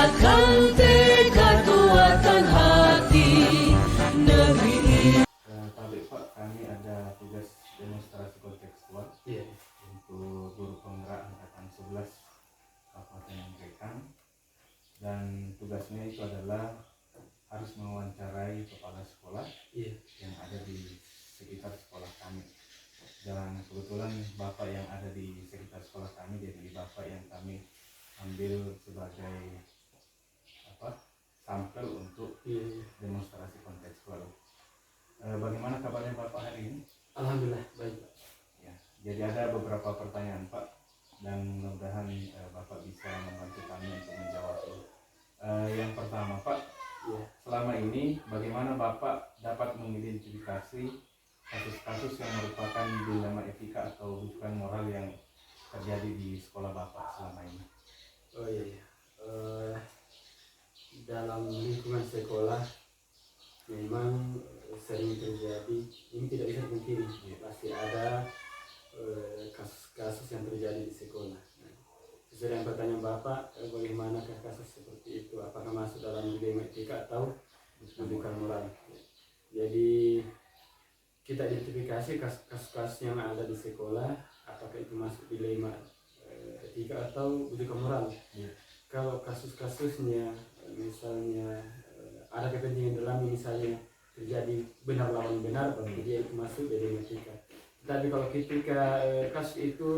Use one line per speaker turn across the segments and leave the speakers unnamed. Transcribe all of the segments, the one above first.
kuatkan tekad, kuatkan hati negeri ini.
Tapi Pak, kami ada tugas demonstrasi kontekstual untuk guru penggerak angkatan 11 Kabupaten Nanggroe, dan tugasnya itu adalah harus mewawancarai kepala sekolah yang ada di sekitar sekolah kami. Dan kebetulan Bapak yang ada di sekitar sekolah kami jadi Bapak yang kami ambil sebagai sampel untuk demonstrasi kontekstual. Bagaimana kabarnya Bapak hari ini?
Alhamdulillah baik.
Ya, jadi ada beberapa pertanyaan Pak, dan mudah-mudahan Bapak bisa membantu kami untuk menjawabnya. Yang pertama Pak, selama ini bagaimana Bapak dapat mengidentifikasi kasus-kasus yang merupakan dilema etika atau rujukan moral yang terjadi di sekolah Bapak selama ini?
Dalam lingkungan sekolah memang sering terjadi, ini tidak bisa dipungkiri, pasti ada kasus-kasus yang terjadi di sekolah. Sesuai dengan pertanyaan Bapak, bagaimanakah kasus seperti itu? Apakah masuk dalam dilema etika atau rujukan moral? Jadi kita identifikasi kasus-kasus yang ada di sekolah, apakah itu masuk dilema etika atau rujukan moral. Kalau kasus-kasusnya misalnya ada kepentingan dalam, misalnya terjadi benar lawan benar, berarti dia itu masuk dilema etika. Tapi kalau ketika kasus itu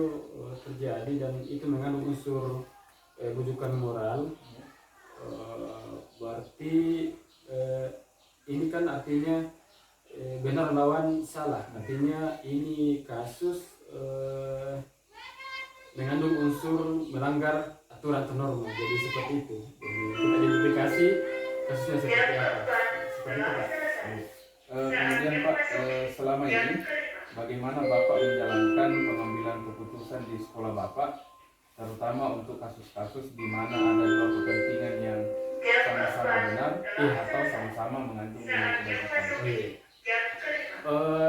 terjadi dan itu mengandung unsur rujukan moral, berarti ini kan artinya benar lawan salah. Artinya ini kasus mengandung unsur melanggar aturan atau norma. Jadi seperti itu. Jadi kita identifikasi kasusnya seperti apa. Seperti itu Pak.
Kemudian Pak, selama ini bagaimana Bapak menjalankan pengambilan keputusan di sekolah Bapak, terutama untuk kasus-kasus di mana ada dua kepentingan yang sama-sama benar atau sama-sama mengandung nilai kebajikan?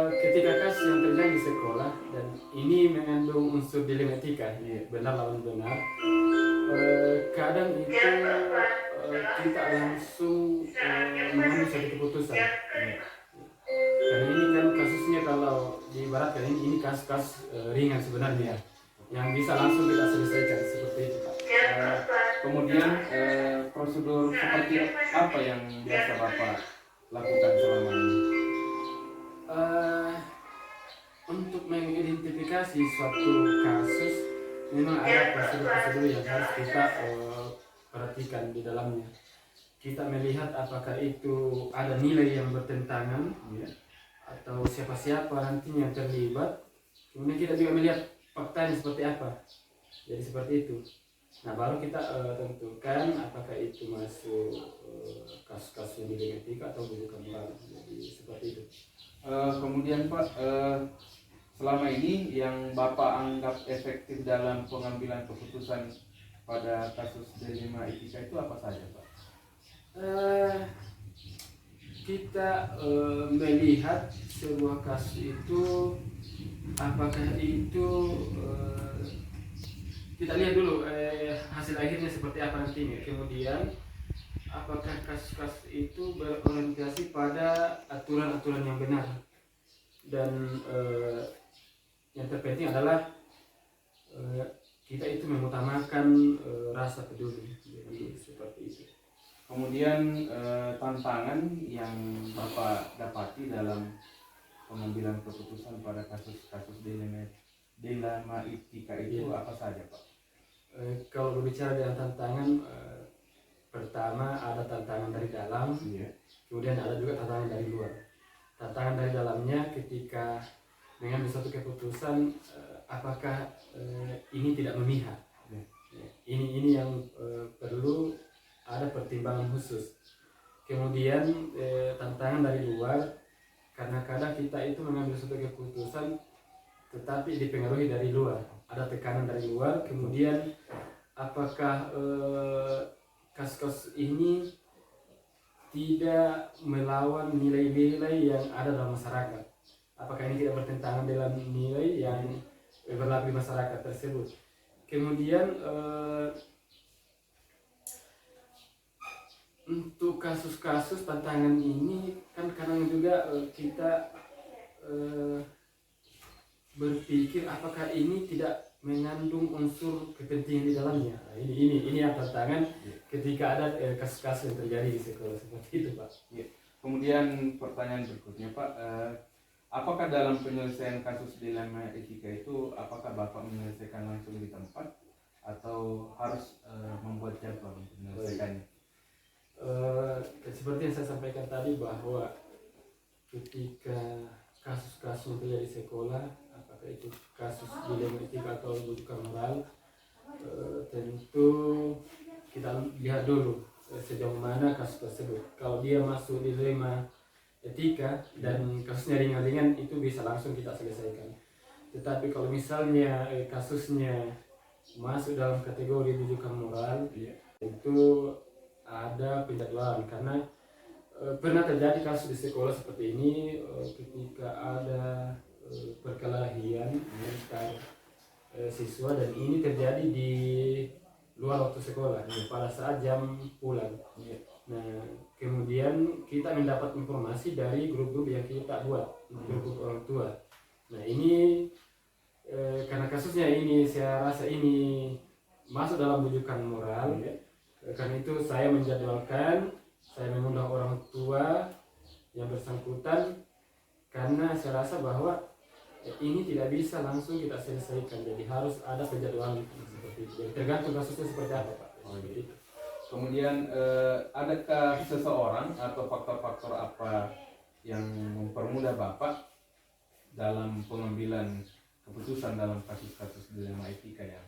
Ketika kasus yang terjadi di sekolah dan ini mengandung unsur dilema etika, benar lawan benar, kadang itu kita langsung mengambil satu keputusan. Karena ini kan kasusnya, kalau diibaratkan ini kasus ringan sebenarnya, yang bisa langsung kita selesaikan seperti itu Pak.
Kemudian prosedur seperti apa yang biasa Bapak lakukan selama ini?
Untuk mengidentifikasi suatu kasus memang ada prosedur-prosedur yang harus kita perhatikan di dalamnya. Kita melihat apakah itu ada nilai yang bertentangan atau siapa-siapa nantinya yang terlibat. Kemudian kita juga melihat faktanya seperti apa. Jadi seperti itu. Nah, baru kita tentukan apakah itu masuk kasus-kasus yang dilema etika atau rujukan moral. Jadi seperti itu.
Kemudian Pak, selama ini yang Bapak anggap efektif dalam pengambilan keputusan pada kasus dilema etika itu apa saja Pak?
Kita melihat sebuah kasus itu, apakah itu kita lihat dulu hasil akhirnya seperti apa nantinya. Kemudian apakah kasus-kasus itu berorientasi pada aturan-aturan yang benar, dan yang terpenting adalah kita itu mengutamakan rasa peduli. Jadi seperti itu.
Kemudian tantangan yang Bapak dapati dalam pengambilan keputusan pada kasus-kasus dilema etika itu apa saja Pak?
Kalau berbicara dengan tantangan, pertama ada tantangan dari dalam, kemudian ada juga tantangan dari luar. Tantangan dari dalamnya ketika mengambil suatu keputusan, apakah ini tidak memihak. Ini yang perlu ada pertimbangan khusus. Kemudian tantangan dari luar, karena kadang kita itu mengambil suatu keputusan tetapi dipengaruhi dari luar, ada tekanan dari luar. Kemudian apakah kasus-kasus ini tidak melawan nilai-nilai yang ada dalam masyarakat, apakah ini tidak bertentangan dengan nilai yang berlaku di masyarakat tersebut. Kemudian untuk kasus-kasus tantangan ini kan kadang juga kita berpikir apakah ini tidak mengandung unsur kepentingan di dalamnya. Nah, ini yang tantangan ketika ada kasus-kasus yang terjadi di sekolah seperti itu, Pak.
Ya. Kemudian pertanyaan berikutnya, Pak, apakah dalam penyelesaian kasus dilema etika itu, apakah Bapak menyelesaikan langsung di tempat atau harus membuat jadwal untuk menyelesaikannya?
Seperti yang saya sampaikan tadi bahwa ketika kasus-kasus yang terjadi di sekolah, apakah itu kasus dilema etika atau rujukan moral, tentu kita lihat dulu sejauh mana kasus tersebut. Kalau dia masuk dilema etika dan kasusnya ringan-ringan, itu bisa langsung kita selesaikan. Tetapi kalau misalnya kasusnya masuk dalam kategori rujukan moral, tentu ada penjadwalan, karena pernah terjadi kasus di sekolah seperti ini ketika ada perkelahian antar siswa, dan ini terjadi di luar waktu sekolah pada saat jam pulang. Nah, kemudian kita mendapat informasi dari grup-grup yang kita buat, grup orang tua. Nah, ini karena kasusnya ini saya rasa ini masuk dalam rujukan moral, karena itu saya menjadwalkan, saya mengundang orang tua yang bersangkutan, karena saya rasa bahwa ini tidak bisa langsung kita selesaikan, jadi harus ada penjadwalan seperti itu. Jadi tergantung kasusnya seperti apa, Pak.
Kemudian adakah seseorang atau faktor-faktor apa yang mempermudah Bapak dalam pengambilan keputusan dalam kasus-kasus dilema etika yang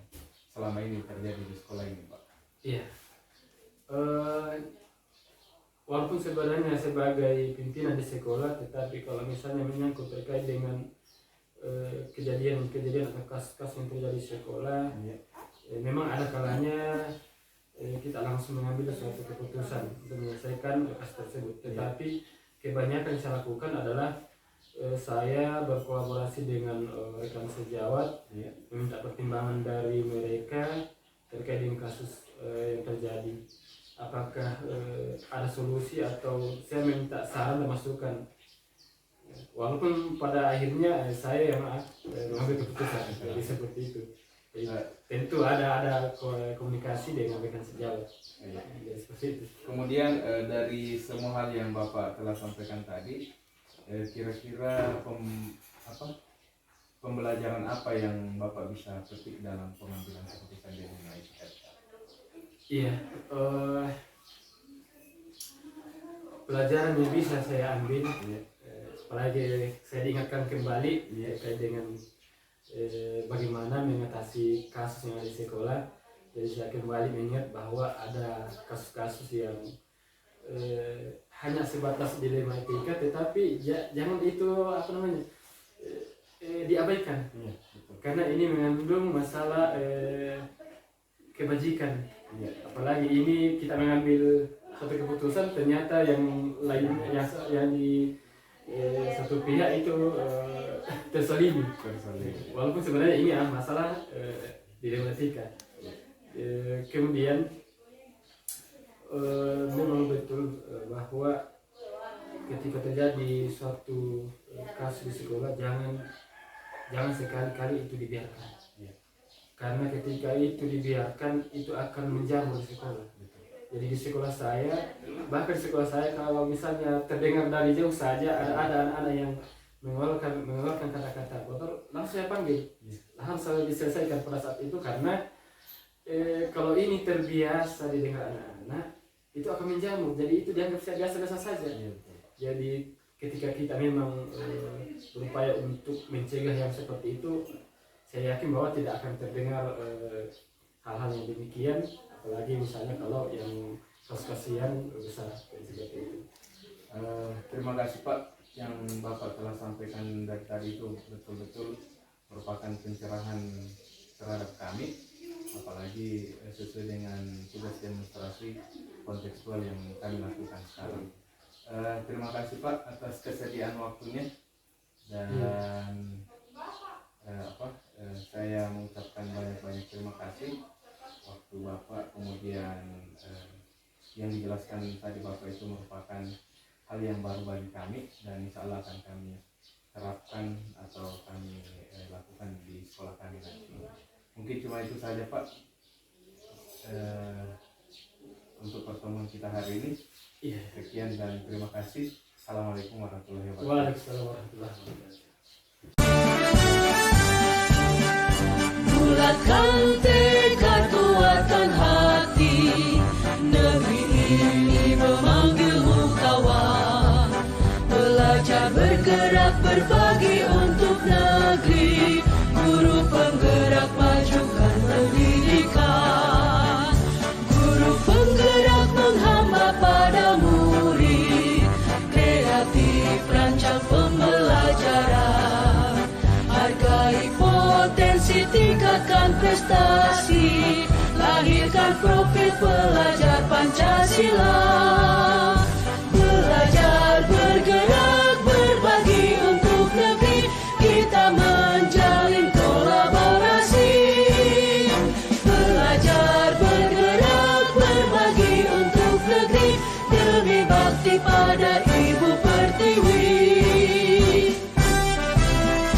selama ini terjadi di sekolah ini, Pak?
Iya. Walaupun sebenarnya sebagai pimpinan di sekolah, tetapi kalau misalnya menyangkut terkait dengan kejadian atau kasus-kasus yang terjadi di sekolah, memang ada kalanya kita langsung mengambil suatu keputusan untuk menyelesaikan kasus tersebut. Tetapi kebanyakan yang saya lakukan adalah saya berkolaborasi dengan rekan sejawat, meminta pertimbangan dari mereka terkait dengan kasus yang terjadi. Apakah ada solusi atau saya minta saran dan masukan. Walaupun pada akhirnya saya yang mengambil keputusan, jadi seperti itu. Jadi, tentu ada komunikasi dengan rekan sejawat. Jadi seperti itu.
Kemudian dari semua hal yang Bapak telah sampaikan tadi, kira-kira pembelajaran apa yang Bapak bisa petik dalam pengambilan keputusan dilema etika?
Iya, pelajaran yang bisa saya ambil, apalagi saya diingatkan kembali terkait dengan bagaimana mengatasi kasus yang ada di sekolah. Jadi saya kembali mengingat bahwa ada kasus-kasus yang hanya sebatas dilema etika, tetapi jangan itu diabaikan, karena ini mengandung masalah kebajikan. Apalagi ini kita mengambil satu keputusan, ternyata yang lain yang di satu pihak itu terselimi. Walaupun sebenarnya ini masalah dilema etika. Kemudian memang betul bahwa ketika terjadi suatu kasus di sekolah, jangan sekali-kali itu dibiarkan. Karena ketika itu dibiarkan, itu akan menjamur di sekolah. Jadi di sekolah saya, bahkan di sekolah saya, kalau misalnya terdengar dari jauh saja ada anak-anak yang mengeluarkan kata-kata kotor, langsung saya panggil, langsung diselesaikan pada saat itu. Karena kalau ini terbiasa didengar anak-anak, itu akan menjamur. Jadi itu dianggap biasa-biasa saja. Jadi ketika kita memang berupaya untuk mencegah yang seperti itu, saya yakin bahwa tidak akan terdengar hal-hal yang demikian, apalagi misalnya kalau yang kasus-kasus yang besar seperti itu.
Terima kasih Pak, yang Bapak telah sampaikan dari tadi itu betul-betul merupakan pencerahan terhadap kami, apalagi sesuai dengan tugas demonstrasi kontekstual yang kami lakukan sekarang. Terima kasih Pak atas kesediaan waktunya, dan saya mengucapkan banyak-banyak terima kasih waktu Bapak, kemudian yang dijelaskan tadi Bapak itu merupakan hal yang baru bagi kami, dan insya Allah akan kami terapkan atau kami lakukan di sekolah kami nanti. Mungkin cuma itu saja Pak untuk pertemuan kita hari ini. Sekian dan terima kasih. Assalamualaikum warahmatullahi wabarakatuh.
Waalaikumsalam warahmatullahi wabarakatuh.
Bulatkan tekad, kuatkan hati, negeri ini memanggilmu kawan. Belajar bergerak berbagi untuk negeri, guru penggerak majukan pendidikan. Guru penggerak menghamba pada murid, kreatif rancang pembelajaran. Hargai potensi, tingkatkan prestasi, lahirkan profil pelajar Pancasila.